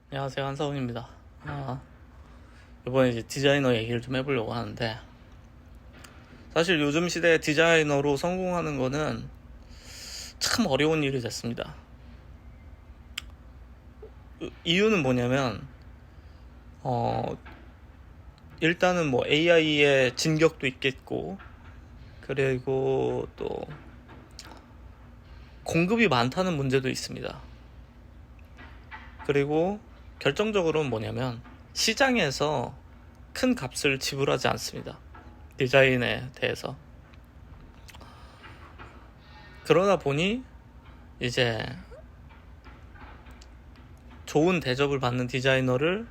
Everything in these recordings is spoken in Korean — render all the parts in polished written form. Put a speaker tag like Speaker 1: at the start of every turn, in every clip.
Speaker 1: 안녕하세요, 한사훈입니다. 이번에 이제 디자이너 얘기를 좀 해보려고 하는데, 사실 요즘 시대에 디자이너로 성공하는 거는 참 어려운 일이 됐습니다. 이유는 뭐냐면, 일단은 뭐 AI의 진격도 있겠고, 그리고 또 공급이 많다는 문제도 있습니다. 그리고 결정적으로는 뭐냐면, 시장에서 큰 값을 지불하지 않습니다. 디자인에 대해서. 그러다 보니 이제 좋은 대접을 받는 디자이너가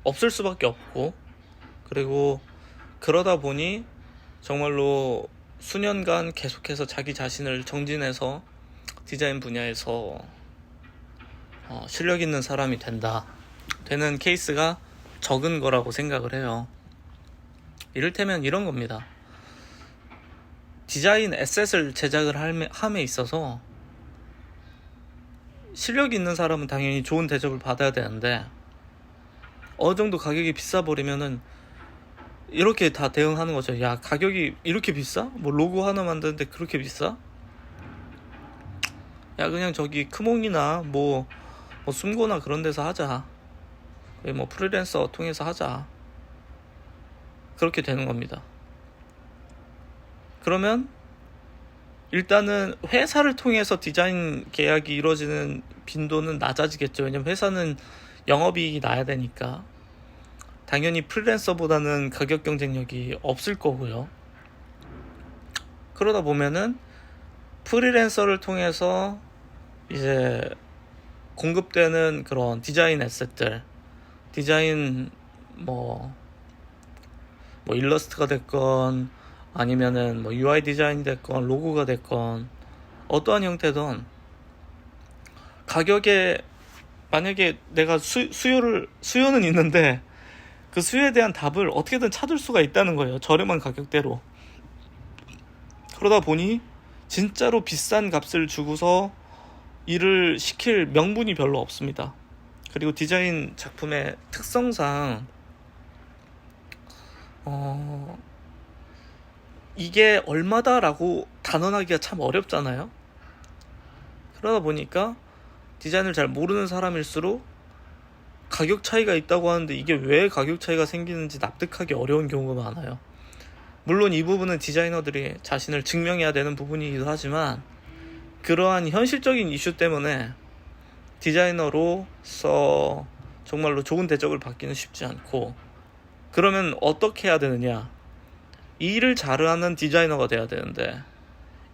Speaker 1: 없을 수밖에 없고, 그리고 그러다 보니 정말로 수년간 계속해서 자기 자신을 정진해서 디자인 분야에서 실력 있는 사람이 되는 케이스가 적은 거라고 생각을 해요. 이를테면 이런 겁니다. 디자인 에셋을 제작을 함에 있어서 실력 있는 사람은 당연히 좋은 대접을 받아야 되는데, 어느 정도 가격이 비싸 버리면은 이렇게 다 대응하는 거죠. 야, 가격이 이렇게 비싸? 뭐 로고 하나 만드는데 그렇게 비싸? 야, 그냥 저기 크몽이나 뭐 숨고나 그런 데서 하자. 뭐 프리랜서 통해서 하자. 그렇게 되는 겁니다. 그러면 일단은 회사를 통해서 디자인 계약이 이루어지는 빈도는 낮아지겠죠. 왜냐면 회사는 영업이익이 나야 되니까. 당연히 프리랜서보다는 가격 경쟁력이 없을 거고요. 그러다 보면은 프리랜서를 통해서 이제 공급되는 그런 디자인 에셋들, 디자인 뭐 일러스트가 됐건 아니면은 뭐 UI 디자인이 됐건 로고가 됐건 어떠한 형태든 가격에, 만약에 내가 수요는 있는데 그 수요에 대한 답을 어떻게든 찾을 수가 있다는 거예요. 저렴한 가격대로. 그러다 보니 진짜로 비싼 값을 주고서 일을 시킬 명분이 별로 없습니다. 그리고 디자인 작품의 특성상 이게 얼마다라고 단언하기가 참 어렵잖아요. 그러다 보니까 디자인을 잘 모르는 사람일수록 가격 차이가 있다고 하는데 이게 왜 가격 차이가 생기는지 납득하기 어려운 경우가 많아요. 물론 이 부분은 디자이너들이 자신을 증명해야 되는 부분이기도 하지만, 그러한 현실적인 이슈 때문에 디자이너로서 정말로 좋은 대접을 받기는 쉽지 않고, 그러면 어떻게 해야 되느냐? 일을 잘하는 디자이너가 돼야 되는데,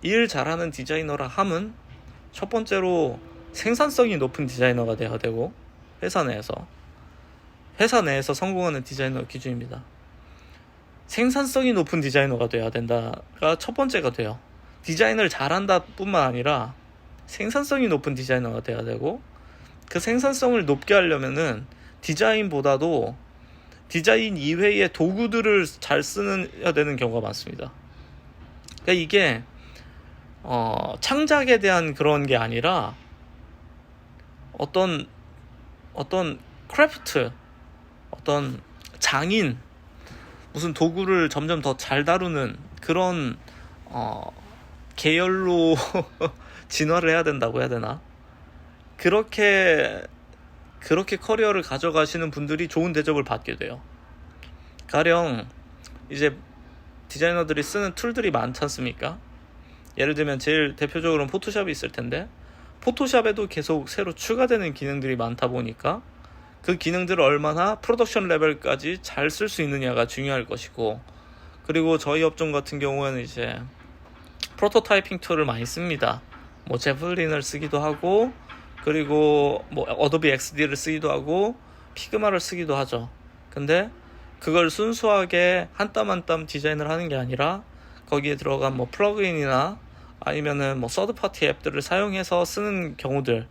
Speaker 1: 일 잘하는 디자이너라 함은 첫 번째로 생산성이 높은 디자이너가 돼야 되고, 회사 내에서 성공하는 디자이너 기준입니다. 생산성이 높은 디자이너가 돼야 된다가 첫 번째가 돼요. 디자인을 잘한다 뿐만 아니라 생산성이 높은 디자이너가 돼야 되고, 그 생산성을 높게 하려면은 디자인보다도 디자인 이외의 도구들을 잘 쓰야 되는 경우가 많습니다. 그러니까 이게 창작에 대한 그런 게 아니라 어떤 크래프트, 어떤 장인, 무슨 도구를 점점 더 잘 다루는 그런 계열로 진화를 해야 된다고 해야 되나? 그렇게 커리어를 가져가시는 분들이 좋은 대접을 받게 돼요. 가령 이제 디자이너들이 쓰는 툴들이 많지 않습니까? 예를 들면 제일 대표적으로는 포토샵이 있을 텐데, 포토샵에도 계속 새로 추가되는 기능들이 많다 보니까 그 기능들을 얼마나 프로덕션 레벨까지 잘 쓸 수 있느냐가 중요할 것이고, 그리고 저희 업종 같은 경우에는 이제 프로토타이핑 툴을 많이 씁니다. 뭐 제플린을 쓰기도 하고, 그리고 뭐 어도비 XD를 쓰기도 하고, 피그마를 쓰기도 하죠. 근데 그걸 순수하게 한 땀 한 땀 디자인을 하는 게 아니라 거기에 들어간 뭐 플러그인이나 아니면은 뭐 서드 파티 앱들을 사용해서 쓰는 경우들.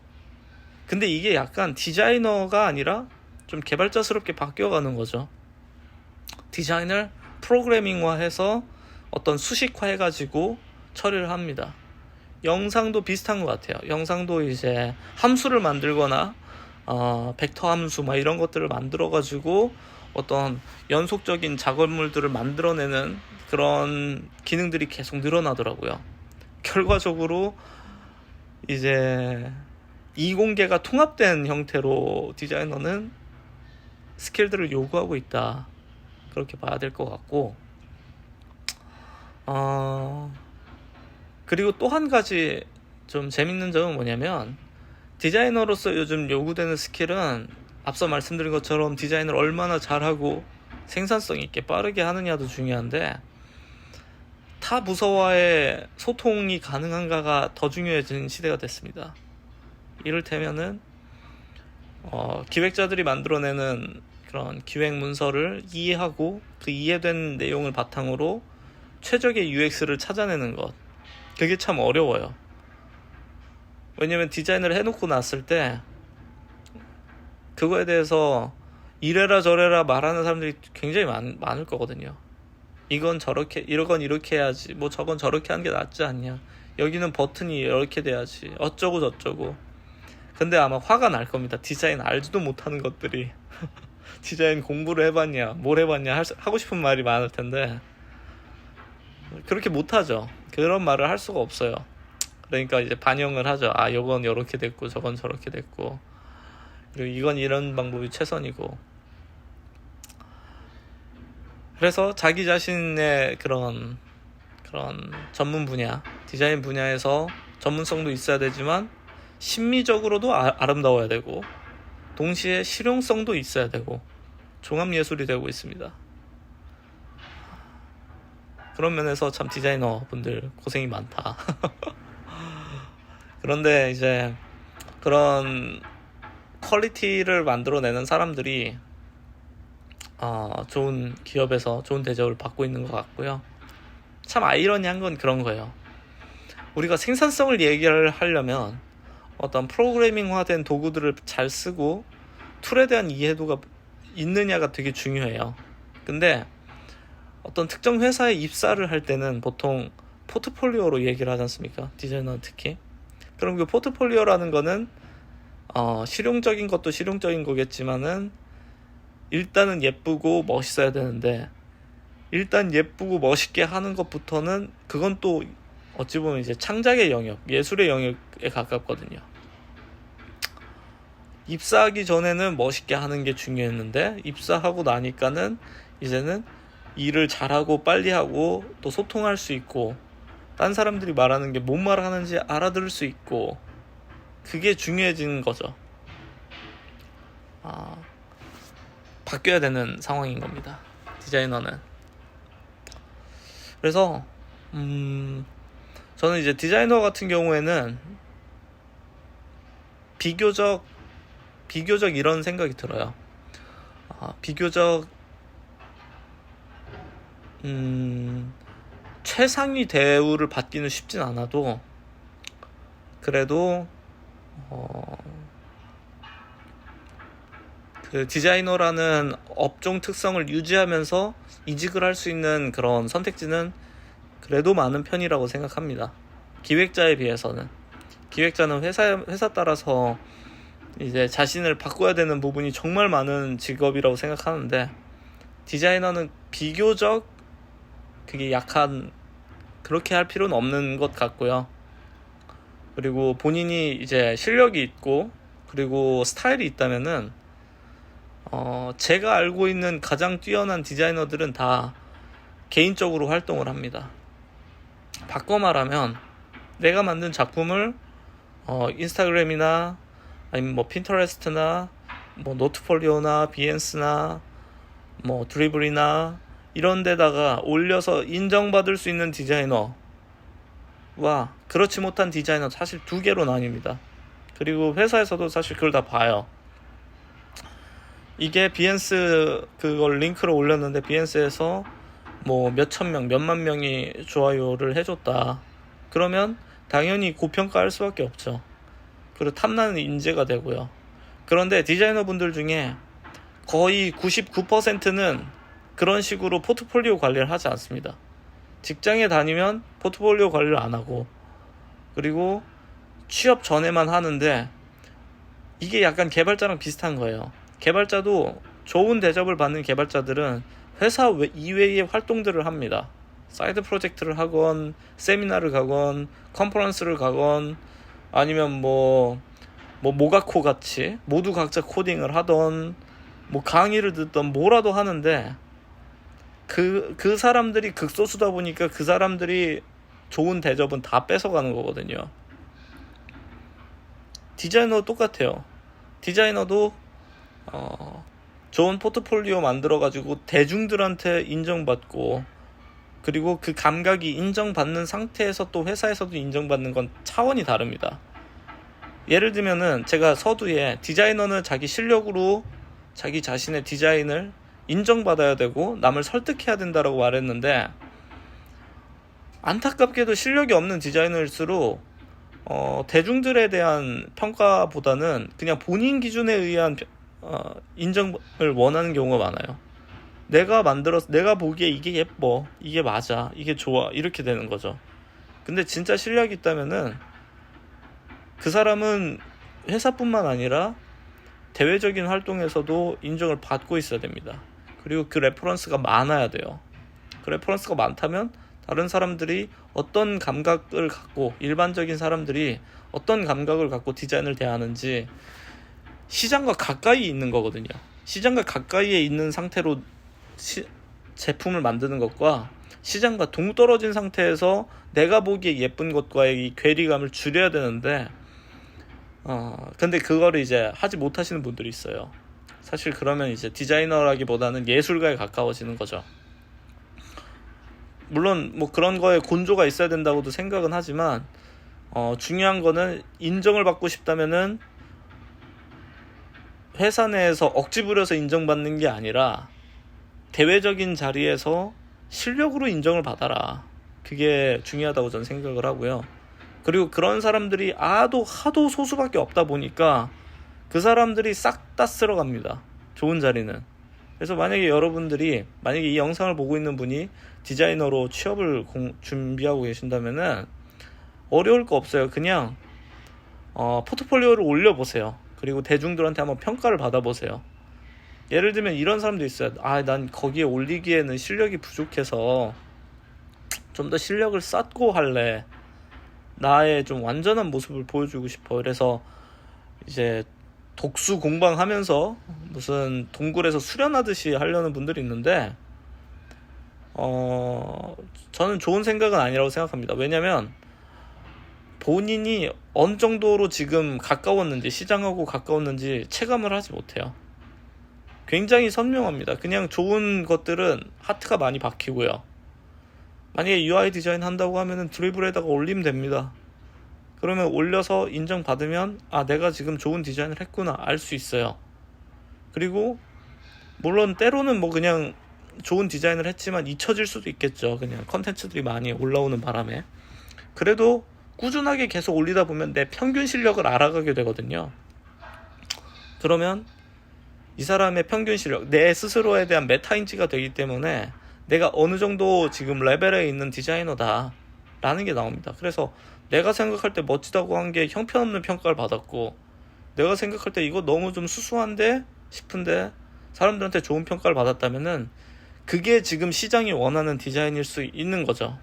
Speaker 1: 근데 이게 약간 디자이너가 아니라 좀 개발자스럽게 바뀌어가는 거죠. 디자인을 프로그래밍화해서 어떤 수식화해가지고 처리를 합니다. 영상도 비슷한 것 같아요. 영상도 이제 함수를 만들거나 벡터 함수 막 이런 것들을 만들어 가지고 어떤 연속적인 작업물들을 만들어내는 그런 기능들이 계속 늘어나더라고요. 결과적으로 이제 이공계가 통합된 형태로 디자이너는 스킬들을 요구하고 있다, 그렇게 봐야 될 것 같고, 그리고 또 한 가지 좀 재밌는 점은 뭐냐면, 디자이너로서 요즘 요구되는 스킬은 앞서 말씀드린 것처럼 디자인을 얼마나 잘하고 생산성 있게 빠르게 하느냐도 중요한데, 타 부서와의 소통이 가능한가가 더 중요해진 시대가 됐습니다. 이를테면은 기획자들이 만들어내는 그런 기획 문서를 이해하고 그 이해된 내용을 바탕으로 최적의 UX를 찾아내는 것, 그게 참 어려워요. 왜냐면 디자인을 해놓고 났을 때 그거에 대해서 이래라 저래라 말하는 사람들이 굉장히 많을 거거든요. 이건 저렇게, 이건 이렇게 해야지, 뭐 저건 저렇게 하는 게 낫지 않냐, 여기는 버튼이 이렇게 돼야지, 어쩌고 저쩌고. 근데 아마 화가 날 겁니다. 디자인 알지도 못하는 것들이 디자인 공부를 해봤냐, 뭘 해봤냐 하고 싶은 말이 많을 텐데, 그렇게 못하죠. 그런 말을 할 수가 없어요. 그러니까 이제 반영을 하죠. 요건 이렇게 됐고 저건 저렇게 됐고, 그리고 이건 이런 방법이 최선이고. 그래서 자기 자신의 그런 전문 분야, 디자인 분야에서 전문성도 있어야 되지만 심미적으로도 아름다워야 되고, 동시에 실용성도 있어야 되고, 종합예술이 되고 있습니다. 그런 면에서 참 디자이너 분들 고생이 많다. 그런데 이제 그런 퀄리티를 만들어내는 사람들이 좋은 기업에서 좋은 대접을 받고 있는 것 같고요. 참 아이러니한 건 그런 거예요. 우리가 생산성을 얘기를 하려면 어떤 프로그래밍화된 도구들을 잘 쓰고 툴에 대한 이해도가 있느냐가 되게 중요해요. 근데 어떤 특정 회사에 입사를 할 때는 보통 포트폴리오로 얘기를 하지 않습니까? 디자이너는 특히. 그럼 그 포트폴리오라는 거는 실용적인 것도 실용적인 거겠지만은 일단은 예쁘고 멋있어야 되는데, 일단 예쁘고 멋있게 하는 것부터는 그건 또 어찌 보면 이제 창작의 영역, 예술의 영역에 가깝거든요. 입사하기 전에는 멋있게 하는 게 중요했는데, 입사하고 나니까는 이제는 일을 잘하고 빨리 하고 또 소통할 수 있고, 딴 사람들이 말하는 게 뭔 말하는지 알아들을 수 있고, 그게 중요해지는 거죠. 바뀌어야 되는 상황인 겁니다, 디자이너는. 그래서 저는 이제 디자이너 같은 경우에는 비교적 이런 생각이 들어요. 비교적 최상위 대우를 받기는 쉽진 않아도, 그래도 그 디자이너라는 업종 특성을 유지하면서 이직을 할 수 있는 그런 선택지는 그래도 많은 편이라고 생각합니다. 기획자에 비해서는. 기획자는 회사 따라서 이제 자신을 바꿔야 되는 부분이 정말 많은 직업이라고 생각하는데, 디자이너는 비교적 그게 약한, 그렇게 할 필요는 없는 것 같고요. 그리고 본인이 이제 실력이 있고 그리고 스타일이 있다면은 제가 알고 있는 가장 뛰어난 디자이너들은 다 개인적으로 활동을 합니다. 바꿔 말하면 내가 만든 작품을 인스타그램이나 아니면 뭐 핀터레스트나 뭐 노트폴리오나 비엔스나 뭐 드리블이나 이런 데다가 올려서 인정받을 수 있는 디자이너와 그렇지 못한 디자이너, 사실 두 개로 나뉩니다. 그리고 회사에서도 사실 그걸 다 봐요. 이게 비엔스 그걸 링크를 올렸는데 비엔스에서 뭐 몇천 명, 몇만 명이 좋아요를 해줬다. 그러면 당연히 고평가할 수밖에 없죠. 그리고 탐나는 인재가 되고요. 그런데 디자이너 분들 중에 거의 99%는 그런 식으로 포트폴리오 관리를 하지 않습니다. 직장에 다니면 포트폴리오 관리를 안 하고, 그리고 취업 전에만 하는데, 이게 약간 개발자랑 비슷한 거예요. 개발자도 좋은 대접을 받는 개발자들은 회사 이외의 활동들을 합니다. 사이드 프로젝트를 하건, 세미나를 가건, 컨퍼런스를 가건, 아니면 모가코 같이 모두 각자 코딩을 하던, 강의를 듣던 뭐라도 하는데, 그 사람들이 극소수다 보니까 그 사람들이 좋은 대접은 다 뺏어가는 거거든요. 디자이너 똑같아요. 디자이너도 좋은 포트폴리오 만들어가지고 대중들한테 인정받고, 그리고 그 감각이 인정받는 상태에서 또 회사에서도 인정받는 건 차원이 다릅니다. 예를 들면은 제가 서두에 디자이너는 자기 실력으로 자기 자신의 디자인을 인정받아야 되고 남을 설득해야 된다라고 말했는데, 안타깝게도 실력이 없는 디자이너일수록 대중들에 대한 평가보다는 그냥 본인 기준에 의한 인정을 원하는 경우가 많아요. 내가 보기에 이게 예뻐, 이게 맞아, 이게 좋아, 이렇게 되는 거죠. 근데 진짜 실력이 있다면은 그 사람은 회사뿐만 아니라 대외적인 활동에서도 인정을 받고 있어야 됩니다. 그리고 그 레퍼런스가 많아야 돼요. 그 레퍼런스가 많다면 다른 사람들이 어떤 감각을 갖고, 일반적인 사람들이 어떤 감각을 갖고 디자인을 대하는지 시장과 가까이 있는 거거든요. 시장과 가까이에 있는 상태로 제품을 만드는 것과 시장과 동떨어진 상태에서 내가 보기에 예쁜 것과의 이 괴리감을 줄여야 되는데, 근데 그거를 이제 하지 못하시는 분들이 있어요. 사실 그러면 이제 디자이너라기보다는 예술가에 가까워지는 거죠. 물론 그런 거에 곤조가 있어야 된다고도 생각은 하지만, 중요한 거는 인정을 받고 싶다면은 회사 내에서 억지 부려서 인정받는 게 아니라 대외적인 자리에서 실력으로 인정을 받아라. 그게 중요하다고 저는 생각을 하고요. 그리고 그런 사람들이 하도 소수밖에 없다 보니까 그 사람들이 싹 다 쓸어갑니다. 좋은 자리는. 그래서 만약에 이 영상을 보고 있는 분이 디자이너로 취업을 준비하고 계신다면은 어려울 거 없어요. 그냥 포트폴리오를 올려보세요. 그리고 대중들한테 한번 평가를 받아보세요. 예를 들면 이런 사람도 있어요. 난 거기에 올리기에는 실력이 부족해서 좀 더 실력을 쌓고 할래. 나의 좀 완전한 모습을 보여주고 싶어. 그래서 이제 독수 공방하면서 무슨 동굴에서 수련하듯이 하려는 분들이 있는데, 저는 좋은 생각은 아니라고 생각합니다. 왜냐면 본인이 어느 정도로 지금 가까웠는지, 시장하고 가까웠는지 체감을 하지 못해요. 굉장히 선명합니다. 그냥 좋은 것들은 하트가 많이 박히고요. 만약에 UI 디자인 한다고 하면은 드리블에다가 올리면 됩니다. 그러면 올려서 인정받으면 내가 지금 좋은 디자인을 했구나 알 수 있어요. 그리고 물론 때로는 그냥 좋은 디자인을 했지만 잊혀질 수도 있겠죠. 그냥 컨텐츠들이 많이 올라오는 바람에. 그래도 꾸준하게 계속 올리다 보면 내 평균 실력을 알아가게 되거든요. 그러면 이 사람의 평균 실력, 내 스스로에 대한 메타인지가 되기 때문에 내가 어느 정도 지금 레벨에 있는 디자이너다 라는 게 나옵니다. 그래서 내가 생각할 때 멋지다고 한 게 형편없는 평가를 받았고, 내가 생각할 때 이거 너무 좀 수수한데 싶은데 사람들한테 좋은 평가를 받았다면은 그게 지금 시장이 원하는 디자인일 수 있는 거죠.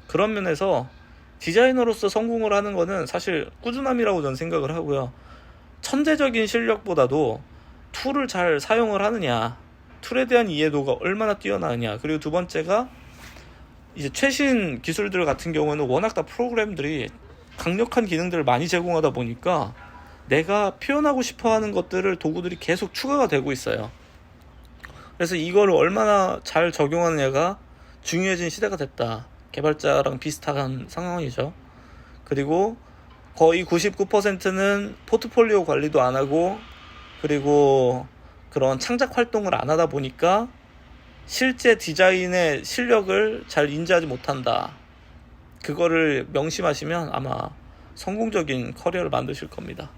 Speaker 1: 그런 면에서 디자이너로서 성공을 하는 거는 사실 꾸준함이라고 저는 생각을 하고요. 천재적인 실력보다도 툴을 잘 사용을 하느냐, 툴에 대한 이해도가 얼마나 뛰어나느냐, 그리고 두 번째가 이제 최신 기술들 같은 경우는 워낙 다 프로그램들이 강력한 기능들을 많이 제공하다 보니까 내가 표현하고 싶어하는 것들을 도구들이 계속 추가가 되고 있어요. 그래서 이거를 얼마나 잘 적용하느냐가 중요해진 시대가 됐다. 개발자랑 비슷한 상황이죠. 그리고 거의 99%는 포트폴리오 관리도 안 하고, 그리고 그런 창작 활동을 안 하다 보니까 실제 디자인의 실력을 잘 인지하지 못한다. 그거를 명심하시면 아마 성공적인 커리어를 만드실 겁니다.